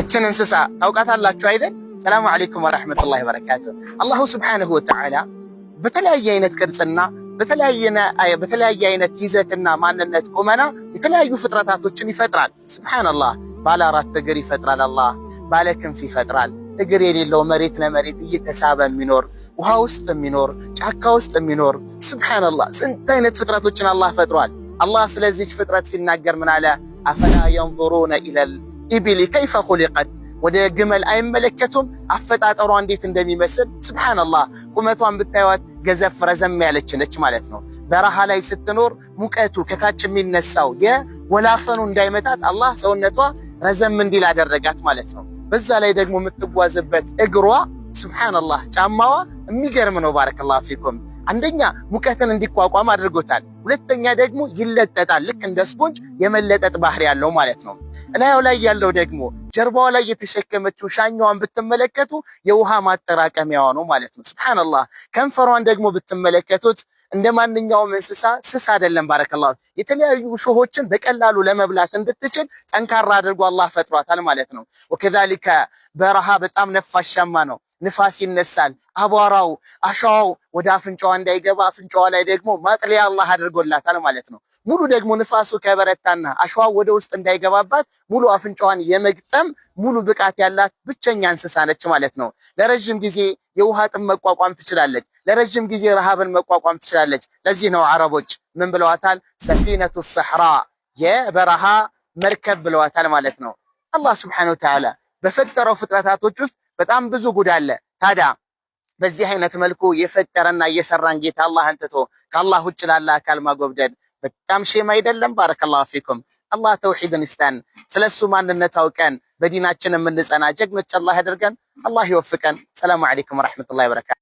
እችን እንስሳ ታውቃታላችሁ አይደል? ሰላሙ አለይኩም ወራህመቱላሂ ወበረካቱ። አላሁ ሱብሓነሁ ወተዓላ በተለያየ አይነት ቅርጽና በተለያየ አይነት ይዘትና ማንነት ቁመና የተለያዩ ፍጥረታቶችን ይፈጥራል። ሱብሓነላህ። ባለ 4 እግር ይፈጥራል አላህ፣ ባለ ክንፍ ይፈጥራል። እግር የሌለው መሬት ለመሬት እየተሳበ የሚኖር ውሃ ውስጥ የሚኖር ጫካ ውስጥ የሚኖር ሱብሓነላህ። ስንት አይነት ፍጥረቶችን አላህ ፈጥሯል። አላህ ስለዚች ፍጥረት ሲናገር ምን አለ? አፈላ የንዙሩነ ኢለል ኢቢሊ ከይፈ ኹሊቀት፣ ወደ ግመል አይመለከቱም አፈጣጠሯ እንዴት እንደሚመስል። ሱብሓነላህ። ቁመቷን ብታዩት ገዘፍ ረዘም ያለች ነች ማለት ነው። በረሃ ላይ ስትኖር ሙቀቱ ከታች የሚነሳው የወላፈኑ እንዳይመታት አላህ ሰውነቷ ረዘም እንዲል አደረጋት ማለት ነው። በዛ ላይ ደግሞ የምትጓዝበት እግሯ ሱብሓነላህ፣ ጫማዋ የሚገርም ነው። ባረከላሁ ፊኩም። አንደኛ ሙቀትን እንዲቋቋም አድርጎታል። ሁለተኛ ደግሞ ይለጠጣል። ልክ እንደ ስፖንጅ የመለጠጥ ባህሪ ያለው ማለት ነው። እላዩ ላይ ያለው ደግሞ ጀርባዋ ላይ የተሸከመችው ሻኛዋን ብትመለከቱ የውሃ ማጠራቀሚያዋ ነው ማለት ነው። ሱብሓነላህ። ከንፈሯን ደግሞ ብትመለከቱት እንደ ማንኛውም እንስሳ ስስ አይደለም። ባረከላሁ። የተለያዩ ሾሆችን በቀላሉ ለመብላት እንድትችል ጠንካራ አድርጎ አላህ ፈጥሯታል ማለት ነው። ወከዛሊከ በረሃ በጣም ነፋሻማ ነው። ንፋስ ይነሳል። አቧራው አሻዋው ወደ አፍንጫዋ እንዳይገባ አፍንጫዋ ላይ ደግሞ ማጥለያ አላህ አድርጎላታል ማለት ነው። ሙሉ ደግሞ ንፋሱ ከበረታና አሻዋው ወደ ውስጥ እንዳይገባባት ሙሉ አፍንጫዋን የመግጠም ሙሉ ብቃት ያላት ብቸኛ እንስሳ ነች ማለት ነው። ለረጅም ጊዜ የውሃ ጥም መቋቋም ትችላለች። ለረጅም ጊዜ ረሃብን መቋቋም ትችላለች። ለዚህ ነው አረቦች ምን ብለዋታል? ሰፊነቱ ሰሕራ፣ የበረሃ መርከብ ብለዋታል ማለት ነው። አላህ ሱብሓነሁ ወተዓላ በፈጠረው ፍጥረታቶች ውስጥ በጣም ብዙ ጉድ አለ። ታዲያ በዚህ አይነት መልኩ የፈጠረና የሰራን ጌታ አላህን ትቶ ከአላህ ውጭ ላለ አካል ማጎብደድ በጣም ሼም አይደለም? ባረከላሁ ፊኩም። አላህ ተውሂድን ይስጠን። ስለሱ ማንነት አውቀን በዲናችን የምንጸና ጀግኖች አላህ ያደርገን። አላህ ይወፍቀን። ሰላሙ አለይኩም ወራህመቱላሂ ወበረካቱ።